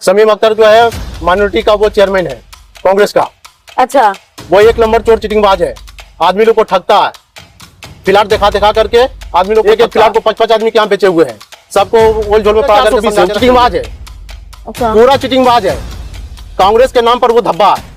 शमीम अख्तर जो है माइनॉरिटी का वो चेयरमैन है कांग्रेस का। अच्छा, वो एक नंबर चोर चिटिंगबाज है, आदमी लोग को ठगता है। फ्लैट दिखा करके आदमी लोग एक फ्लैट को 5-5 आदमी के यहाँ बेचे हुए हैं, सबको ओल झोल में पड़ा करके चिटिंगबाज है। अच्छा, पूरा चिटिंगबाज है। कांग्रेस के नाम पर वो धब्बा है,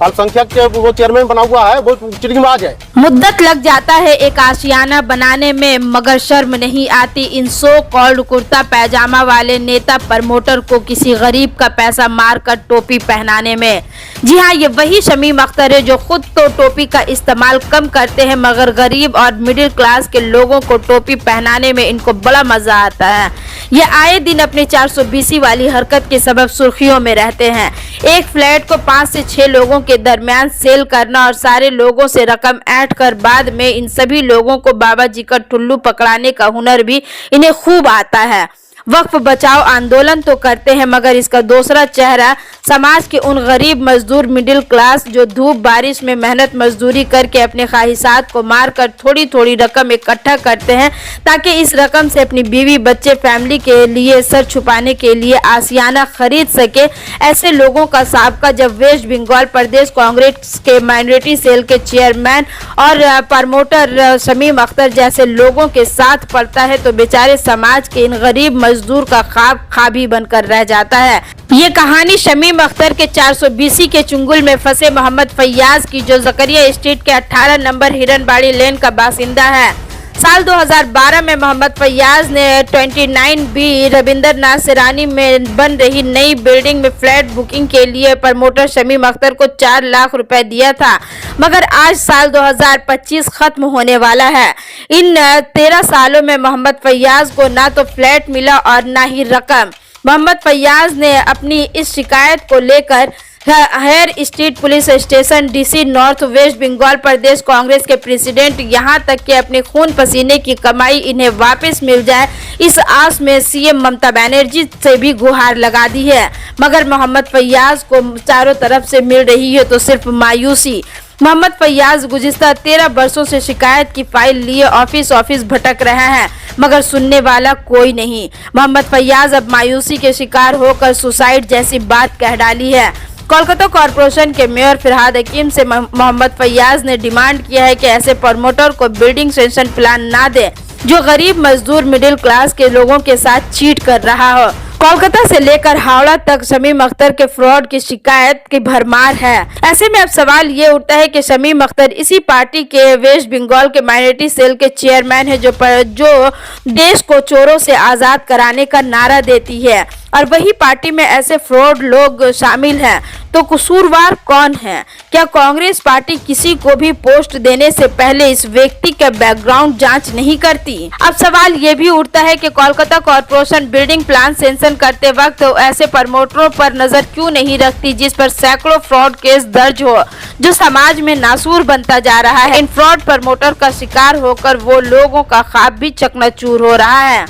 अल्पसंख्यक के वो चेयरमैन बना हुआ है, वो चिटिंगबाज है। मुद्दत लग जाता है एक आशियाना बनाने में, मगर शर्म नहीं आती इन सो कॉल्ड कुर्ता पैजामा वाले नेता प्रमोटर को किसी गरीब का पैसा मारकर टोपी पहनाने में। जी हाँ, ये वही शमीम अख्तर है जो खुद तो टोपी का इस्तेमाल कम करते हैं, मगर गरीब और मिडिल क्लास के लोगों को टोपी पहनाने में इनको बड़ा मजा आता है। ये आए दिन अपने 420 वाली हरकत के सबब सुर्खियों में रहते हैं। एक फ्लैट को 5 से 6 लोगों के दरमियान सेल करना और सारे लोगों से रकम ऐंठ कर बाद में इन सभी लोगों को बाबा जी का टुल्लू पकड़ाने का हुनर भी इन्हें खूब आता है। वक्फ बचाओ आंदोलन तो करते हैं, मगर इसका दूसरा चेहरा समाज के उन गरीब मजदूर मिडिल क्लास जो धूप बारिश में मेहनत मजदूरी करके अपने ख्वाहिशात को मारकर थोड़ी थोड़ी रकम इकट्ठा करते हैं ताकि इस रकम से अपनी बीवी बच्चे फैमिली के लिए सर छुपाने के लिए आशियाना खरीद सके। ऐसे लोगों का साबका जब वेस्ट बंगाल प्रदेश कांग्रेस के माइनॉरिटी सेल के चेयरमैन और प्रमोटर शमीम अख्तर जैसे लोगों के साथ पड़ता है तो बेचारे समाज के इन गरीब मजदूर का ख्वाब खाबी बनकर रह जाता है। ये कहानी शमीम अख्तर के 420 के चुंगुल में फंसे मोहम्मद फैयाज की, जो जकरिया स्ट्रीट के 18 नंबर हिरनबाड़ी लेन का बासिंदा है। साल 2012 में मोहम्मद फैयाज ने 29B रविंद्रनाथ सिरानी में बन रही नई बिल्डिंग में फ्लैट बुकिंग के लिए प्रमोटर शमीम अख्तर को 4 लाख रुपए दिया था, मगर आज साल 2025 खत्म होने वाला है। इन 13 सालों में मोहम्मद फैयाज को ना तो फ्लैट मिला और ना ही रकम। मोहम्मद फैयाज ने अपनी इस शिकायत को लेकर Hare Street police station DC north west Bengal Pradesh Congress के प्रेसिडेंट यहाँ तक कि अपने खून पसीने की कमाई इन्हें वापस मिल जाए इस आस में सीएम ममता बनर्जी से भी गुहार लगा दी है, मगर मोहम्मद फैयाज को चारों तरफ से मिल रही है तो सिर्फ मायूसी। मोहम्मद फैयाज गुज़िस्ता 13 वर्षों से शिकायत की फाइल लिए ऑफिस भटक रहे हैं, मगर सुनने वाला कोई नहीं। मोहम्मद फैयाज अब मायूसी के शिकार होकर सुसाइड जैसी बात कह डाली है। कोलकाता कॉरपोरेशन के मेयर फिरहाद हकीम से मोहम्मद फैयाज ने डिमांड किया है कि ऐसे प्रमोटर को बिल्डिंग सेंशन प्लान ना दे जो गरीब मजदूर मिडिल क्लास के लोगों के साथ चीट कर रहा हो। कोलकाता से लेकर हावड़ा तक शमीम अख्तर के फ्रॉड की शिकायत की भरमार है। ऐसे में अब सवाल ये उठता है कि शमीम अख्तर इसी पार्टी के वेस्ट बंगाल के माइनॉरिटी सेल के चेयरमैन है जो देश को चोरों से आजाद कराने का नारा देती है, और वही पार्टी में ऐसे फ्रॉड लोग शामिल हैं, तो कसूरवार कौन है? क्या कांग्रेस पार्टी किसी को भी पोस्ट देने से पहले इस व्यक्ति का बैकग्राउंड जांच नहीं करती? अब सवाल ये भी उठता है कि Kolkata corporation building plan sanction करते वक्त ऐसे प्रमोटरों पर नजर क्यों नहीं रखती जिस पर सैकड़ों फ्रॉड केस दर्ज हो, जो समाज में नासूर बनता जा रहा है। इन फ्रॉड प्रमोटर का शिकार होकर वो लोगों का ख्वाब भी चकनाचूर हो रहा है।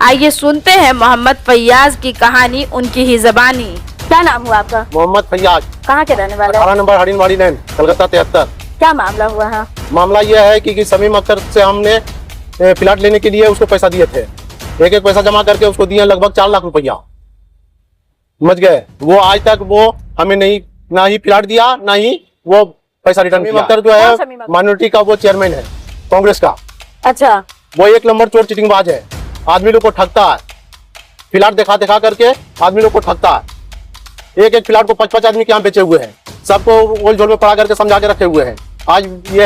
आइए सुनते हैं मोहम्मद फैयाज की कहानी उनकी ही जबानी। क्या नाम हुआ आपका? मोहम्मद फैयाज। कहाँ के रहने वाले? 18 नंबर हिरनबाड़ी लेन, कलकत्ता 73। क्या मामला हुआ है? मामला यह है कि शमीम अख्तर से हमने फ्लैट लेने के लिए उसको पैसा दिए थे, एक पैसा जमा करके उसको दिए लगभग 4 लाख रुपया। समझ गए? वो आज तक वो हमें ना ही फ्लैट दिया ना ही वो पैसा रिटर्न किया। अख्तर जो है माइनॉरिटी का वो चेयरमैन है कांग्रेस का। अच्छा, वो एक नंबर चोर चिटिंगबाज है, आदमी लोग को ठगता है। फ्लैट दिखा करके आदमी लोग को ठगता है। एक फ्लैट को 5-5 आदमी के यहाँ बेचे हुए हैं, सबको ओल झोल में पड़ा करके समझा के रखे हुए हैं। आज ये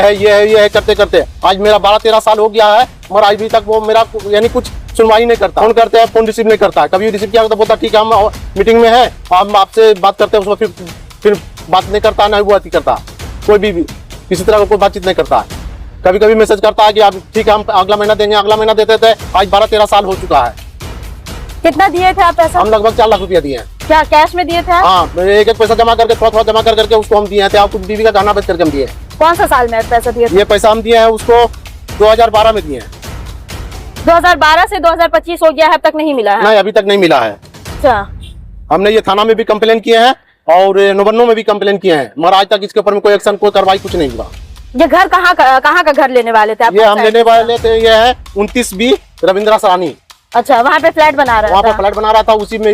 है करते करते आज मेरा 12-13 साल हो गया है, मगर आज भी तक वो मेरा यानी कुछ सुनवाई नहीं करता। फोन करते हैं, फोन रिसीव नहीं करता है। कभी रिसीव किया तो बोलता ठीक है हम मीटिंग में है, हम आपसे बात करते हैं। उसमें फिर बात नहीं करता, ना वो करता, कोई भी किसी तरह का कोई बातचीत नहीं करता है। कभी कभी मैसेज करता है कि आप ठीक है हम अगला महीना देंगे, अगला महीना देते थे। आज 12-13 साल हो चुका है। कितना दिए थे आप पैसा? हम लगभग 4 लाख रुपया दिए हैं। क्या कैश में दिए थे? हाँ, एक पैसा जमा करके थोड़ा जमा करके उसको हम दिए थे। आपको बीवी का गहना बेच करके हम दिए। कौन सा साल में पैसा दिए थे? ये पैसा हम दिए हैं उसको 2012 में दिए हैं। 2012 से 2025 हो गया है, अब तक नहीं मिला है? नहीं, अभी तक नहीं मिला है। अच्छा, हमने ये थाना में भी कंप्लेन किए हैं और नवन्नो में भी कंप्लेन किए हैं, मगर आज तक इसके ऊपर में कोई एक्शन, कोई कार्रवाई कुछ नहीं हुआ। ये घर कहाँ का घर लेने वाले थे आप? ये हम लेने वाले थे, ये है 29B रविंद्रनाथ सरानी। अच्छा, वहाँ पे फ्लैट बना रहा था? वहाँ पे फ्लैट बना रहा था, उसी में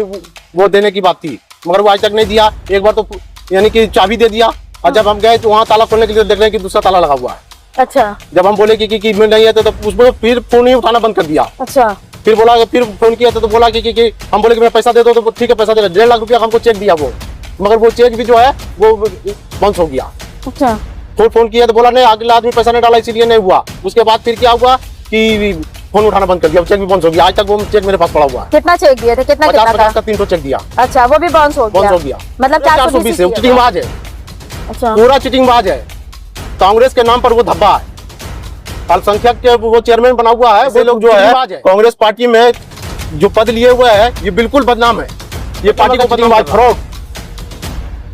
वो देने की बात थी, मगर वो आज तक नहीं दिया। एक बार तो यानी कि चाबी दे दिया, और जब हम गए तो वहाँ ताला खोलने के लिए देख रहे हैं कि दूसरा ताला लगा हुआ है। अच्छा जब हम बोले कि नहीं है तो उसमें फिर फोन ही उठाना बंद कर दिया। अच्छा फिर बोला, फिर फोन किया तो बोला कि हम बोले कि मैं पैसा दे दो, तो ठीक है पैसा देगा। 1.5 लाख रुपया हमको चेक दिया वो, मगर वो चेक भी जो है वो बाउंस हो गया। अच्छा फिर फोन किया तो बोला नहीं, अगला आदमी पैसा नहीं डाला इसीलिए नहीं हुआ। उसके बाद फिर क्या हुआ कि फोन उठाना बंद कर दिया, चेक भी बाउंस हो गया। आज तक वो चेक मेरे पास पड़ा हुआ है। कितना चेक दिए थे? कितना 50 का 300 चेक दिया। अच्छा वो भी बाउंस हो गया। मतलब 420 है। चिटिंगबाज है, अच्छा पूरा चिटिंगबाज है। कांग्रेस के नाम पर वो धब्बा है, अल्पसंख्यक के वो चेयरमैन बना हुआ है। वो लोग जो है कांग्रेस पार्टी में जो पद लिए हुए है, ये बिल्कुल बदनाम है। ये पार्टी को चिटिंगबाज, फ्रॉड,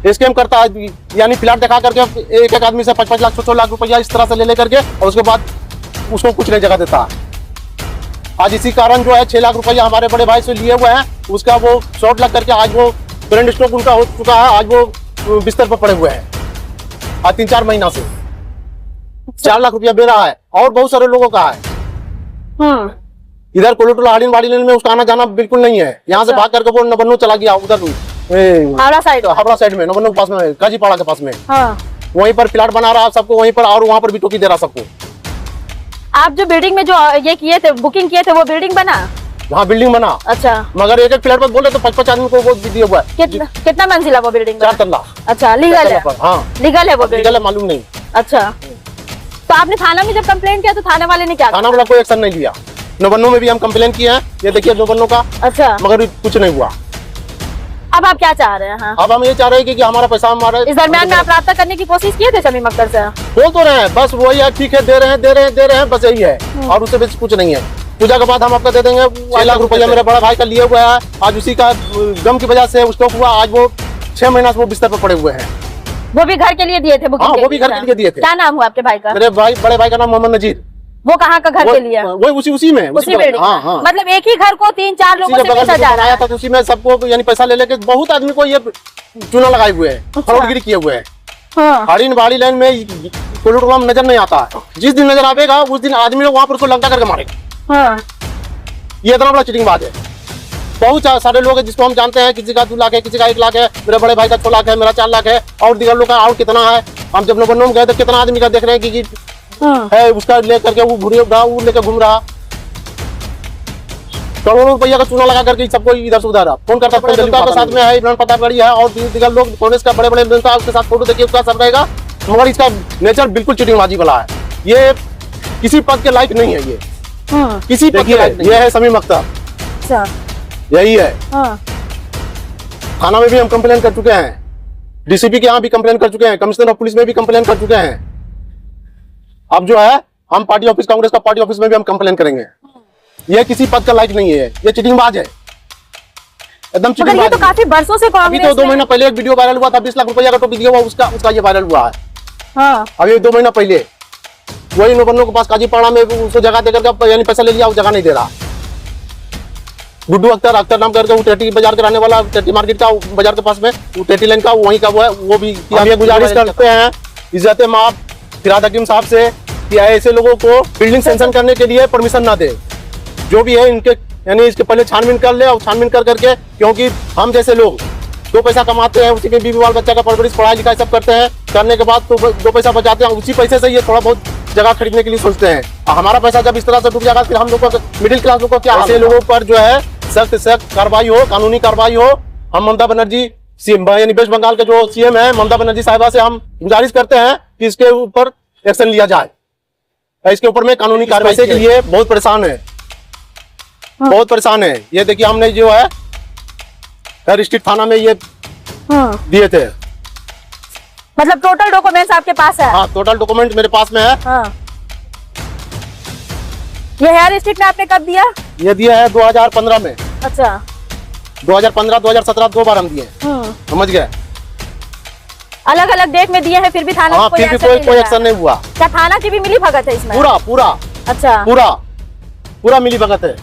स्कैम करता है। यानी प्लाट दिखा करके एक एक आदमी से 5-5 लाख 6 लाख रुपया इस तरह से ले करके, और उसके बाद उसको कुछ नहीं जगह देता। आज इसी कारण जो है 6 लाख रुपया हमारे बड़े भाई से लिए हुए हैं, उसका वो शॉर्ट लग करके आज वो करंट स्टॉक उनका हो चुका है। आज वो बिस्तर पर पड़े हुए हैं आज 3-4 महीना से। 4 लाख रुपया दे रहा है, और बहुत सारे लोगों का है। इधर कोलोटोला हाड़ीन वाड़ी लेन में उसका आना जाना बिल्कुल नहीं है। यहाँ से भाग करके वो नबन्नू चला गया उधर हावड़ा साइड में, नबन्नू के पास में, काजीपाड़ा के पास में। हाँ। वहीं पर प्लाट बना रहा सबको वहीं पर, और वहाँ पर भी टोकी दे रहा सबको। आप जो बिल्डिंग में जो ये किए थे, बुकिंग किए थे, वो बिल्डिंग बना? हाँ बिल्डिंग बना। अच्छा, मगर एक फ्लैट पर बोले तो 5-5 आदमी को वो दिया हुआ है। कितना मंजिला वो बिल्डिंग? 4 तल्ला। अच्छा, लीगल है? हाँ लीगल है वो बिल्डिंग? लीगल है, मालूम नहीं। अच्छा, तो आपने थाना में जब कंप्लेंट किया तो थाने वाले ने क्या? थाना वाला कोई एक्शन नहीं लिया। नवन्नू में भी हम कंप्लेन किए हैं, ये देखिए नवन्नू का। अच्छा, मगर कुछ नहीं हुआ। अब आप क्या चाह रहे हैं? हाँ। अब हम ये चाह रहे हैं कि हमारा पैसा हमारा। इस दरमियान में आप राब्ता करने की कोशिश किए थे शमीम अख्तर से? बोल तो रहे हैं, बस वही है, ठीक है दे रहे हैं, बस यही है, और उससे बेच कुछ नहीं है। पूजा के बाद हम आपको दे देंगे 1 लाख रुपया मेरे बड़ा भाई का लिए हुआ है। आज उसी का गम की वजह से स्टॉक हुआ। आज वो 6 महीना से वो बिस्तर पर पड़े हुए हैं। वो भी घर के लिए दिए थे बुकिंग? हाँ, वो भी घर के लिए दिए थे। क्या नाम हुआ आपके भाई का? मेरे बड़े भाई का नाम मोहम्मद नजीर। वो कहाँ का घर के लिए? वो उसी में, उसी बिल्डिंग। हाँ हाँ। मतलब एक ही घर को 3-4 लोगों से बेचा जा रहा है? उसी में सबको यानी पैसा ले लेके बहुत आदमी को ये चूना लगाए हुए हैं, फ्रॉडगिरी किए हुए हैं। हाड़ीन वाड़ी लाइन में कोलोटोला में नजर नहीं आता है। जिस दिन नजर आएगा उस दिन आदमी लोग वहाँ पर उसको लंका करके मारेगा। ये इतना बड़ा चिटिंग बात है। बहुत सारे लोग हैं जिसको हम जानते हैं, किसी का 2 लाख है, किसी का 1 लाख है, मेरे बड़े भाई का 6 लाख है, मेरा 4 लाख है, और दिगर लोग का और कितना है। हम जब नवन्नू में गए तो कितना आदमी का देख रहे हैं कि है उसका लेकर के वो वो लेकर घूम रहा। करोड़ों रुपया का चूना लगा करके सबको इधर से उधर फोन करता है। के साथ में है इमरान प्रतापगढ़ी है, और दिगर लोग कांग्रेस का बड़े नेता उसके साथ फोटो देखिए, उसका सब रहेगा। मगर इसका नेचर बिल्कुल चिटिंगबाजी वाला है। ये किसी पद के लायक नहीं है। ये किसी पद के लायक नहीं। ये है शमीम अख्तर, यही है। थाना में भी हम कंप्लेन कर चुके हैं, डीसीपी के यहाँ भी कंप्लेन कर चुके हैं, कमिश्नर ऑफ पुलिस में भी कंप्लेन कर चुके हैं। अब जो है हम पार्टी ऑफिस, कांग्रेस का पार्टी ऑफिस में भी हम कंप्लेन करेंगे। ये किसी पद का लायक नहीं है, ये चिटिंगबाज है, एकदम चिटिंगबाज। ये तो काफी बरसों से कांग्रेस। अभी तो 2 महीना पहले एक वीडियो वायरल हुआ था, 20 लाख रुपया का टोपी दिया हुआ, उसका ये वायरल हुआ है। अभी 2 महीना पहले वही नवन्नू के पास काजीपाड़ा में उसको जगह देकर यानी पैसा ले लिया, वो जगह नहीं दे रहा। गुड्डू अख्तर नाम करके वो टेटी बाजार के रहने वाला, टेटी मार्केट का बाजार के पास में, वो टेटी लाइन का वहीं का वो है। वो भी ये गुजारिश करते हैं इज्जत माप फिराद हकीम साहब से कि ऐसे लोगों को बिल्डिंग सेंक्शन करने के लिए परमिशन ना दे। जो भी है इनके यानी इसके पहले छानबीन कर ले, और छानबीन कर करके, क्योंकि हम जैसे लोग 2 पैसा कमाते हैं, उसी में बीवी बाल बच्चा का परवरिश पढ़ाई लिखाई सब करते हैं, करने के बाद तो 2 पैसा बचाते हैं, उसी पैसे से ये थोड़ा बहुत जगह खरीदने के लिए सोचते हैं। हमारा पैसा जब इस तरह से डूब जाएगा फिर हम लोगों को, मिडिल क्लास लोगों को क्या? ऐसे लोगों पर जो है सख्त कार्रवाई हो, कानूनी कार्रवाई हो। हम ममता बनर्जी यानी वेस्ट बंगाल के जो सीएम है ममता बनर्जी साहिबा से हम गुजारिश करते हैं कि इसके ऊपर एक्शन लिया जाए, इसके ऊपर में कानूनी कार्रवाई के लिए बहुत परेशान है, बहुत परेशान है। ये देखिए हमने जो है हर स्ट्रीट थाना में ये दिए थे। मतलब टोटल डॉक्यूमेंट्स आपके पास है? हाँ, टोटल डॉक्यूमेंट मेरे पास में है। ये हेयर स्ट्रीट में आपने कब दिया? ये दिया है 2015 में। अच्छा, 2015, 2017 2 बार हम दिए, समझ गए। अलग अलग डेट में दिए हैं, फिर भी थाना हाँ, फिर भी कोई एक्शन नहीं हुआ। क्या थाना की भी मिली भगत है इसमें? पूरा अच्छा, पूरा मिली भगत है।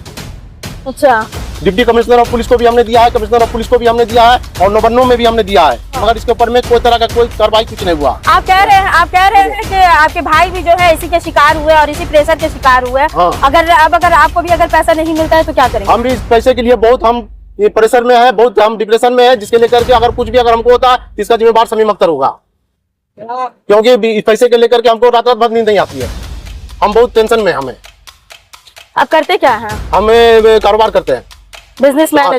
अच्छा, डिप्टी कमिश्नर ऑफ पुलिस को भी हमने दिया है, कमिश्नर ऑफ पुलिस को भी हमने दिया है, और नवन्नू में भी हमने दिया है, मगर इसके ऊपर में कोई तरह का कोई कार्रवाई कुछ नहीं हुआ। आप कह रहे हैं कि आपके भाई भी जो है इसी के शिकार हुए और इसी प्रेशर के शिकार हुए। हाँ। अगर आपको भी अगर पैसा नहीं मिलता है तो क्या करेंगे? हम भी इस पैसे के लिए बहुत हम ये प्रेशर में है, बहुत हम डिप्रेशन में है, जिसके लेकर के अगर कुछ भी अगर हमको होता है तो इसका जिम्मेदार समीम अख्तर होगा, क्योंकि इस पैसे के लेकर के हमको रात रात भर नींद नहीं आती है। हम बहुत टेंशन में हमें। आप करते क्या हैं? हमें कारोबार करते हैं, बिजनेसमैन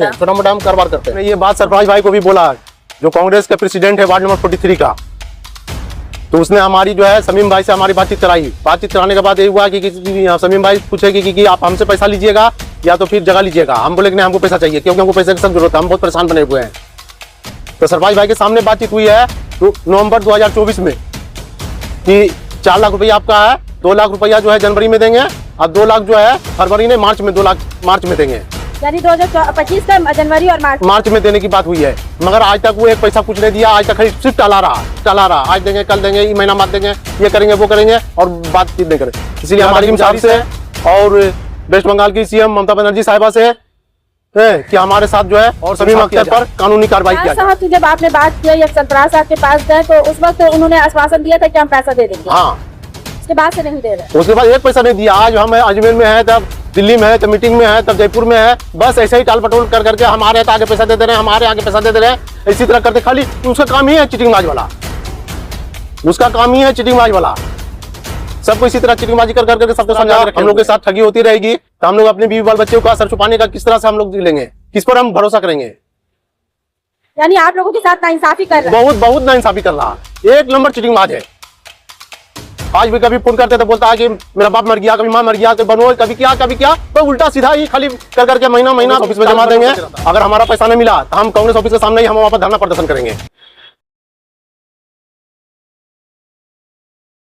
है, छोटा मोटा हम कारोबार करते हैं। ये बात सरफराज भाई को भी बोला, जो कांग्रेस के प्रेसिडेंट है वार्ड नंबर 43 का, तो उसने हमारी जो है समीम भाई से हमारी बातचीत कराई। बातचीत कराने के बाद ये हुआ कि समीम भाई पूछे कि आप हमसे पैसा लीजिएगा या तो फिर जगह लीजिएगा। हम बोले कि नहीं, हमको पैसा चाहिए, क्योंकि हमको पैसे की सख्त जरूरत है, हम बहुत परेशान बने हुए हैं। तो सरफराज भाई के सामने बातचीत हुई है नवंबर 2024 में कि 4 लाख रुपया आपका है, 2 लाख रुपया जो है जनवरी में देंगे और 2 लाख जो है फरवरी में, मार्च में 2 लाख मार्च में देंगे, यानी 2025 का जनवरी और मार्च में देने की बात हुई है। मगर आज तक वो एक पैसा कुछ नहीं दिया, आज तक सिर्फ टला रहा, आज देंगे, कल देंगे, ये महीना बाद देंगे, ये करेंगे, वो करेंगे, और बातचीत नहीं करें। इसीलिए हमारी साहब से और वेस्ट बंगाल की सीएम ममता बनर्जी साहिबा से कि हमारे साथ जो है और समीम अख्तर पर कानूनी कार्रवाई किया जाए। साहब, जब आपने बात किया या सरफराज साहब के पास गए तो उस वक्त उन्होंने आश्वासन दिया था कि हम पैसा दे देंगे। हाँ, उसके बाद से नहीं दे रहे। उसके बाद एक पैसा नहीं दिया। आज हम अजमेर में है, तब दिल्ली में है, तब मीटिंग में है, तब जयपुर में है, बस ऐसे ही टाल पटोल कर करके हमारे आगे पैसा दे रहे हैं, हमारे आगे पैसा दे रहे हैं, इसी तरह करते। खाली उसका काम ही है चीटिंगबाज वाला, उसका काम ही है चीटिंगबाज वाला। सबको इसी तरह चीटिंगबाजी कर करके सबको समझा के हम लोग के साथ ठगी होती रहेगी, तो हम लोग अपने बीवी बाल बच्चों का सर छुपाने का किस तरह से हम लोग लेंगे, किस पर हम भरोसा करेंगे? यानी आप लोगों के साथ नाइंसाफी कर रहे हैं। बहुत नाइंसाफी कर रहा है, एक नंबर चीटिंगबाज है। आज भी कभी फोन करते तो बोलता है कि मेरा बाप मर गया, कभी माँ मर गया, कभी क्या, तो उल्टा सीधा ही खाली कर करके महीना ऑफिस में जमा देंगे। अगर हमारा पैसा नहीं मिला तो हम कांग्रेस ऑफिस के सामने ही हम वहाँ पर धरना प्रदर्शन करेंगे।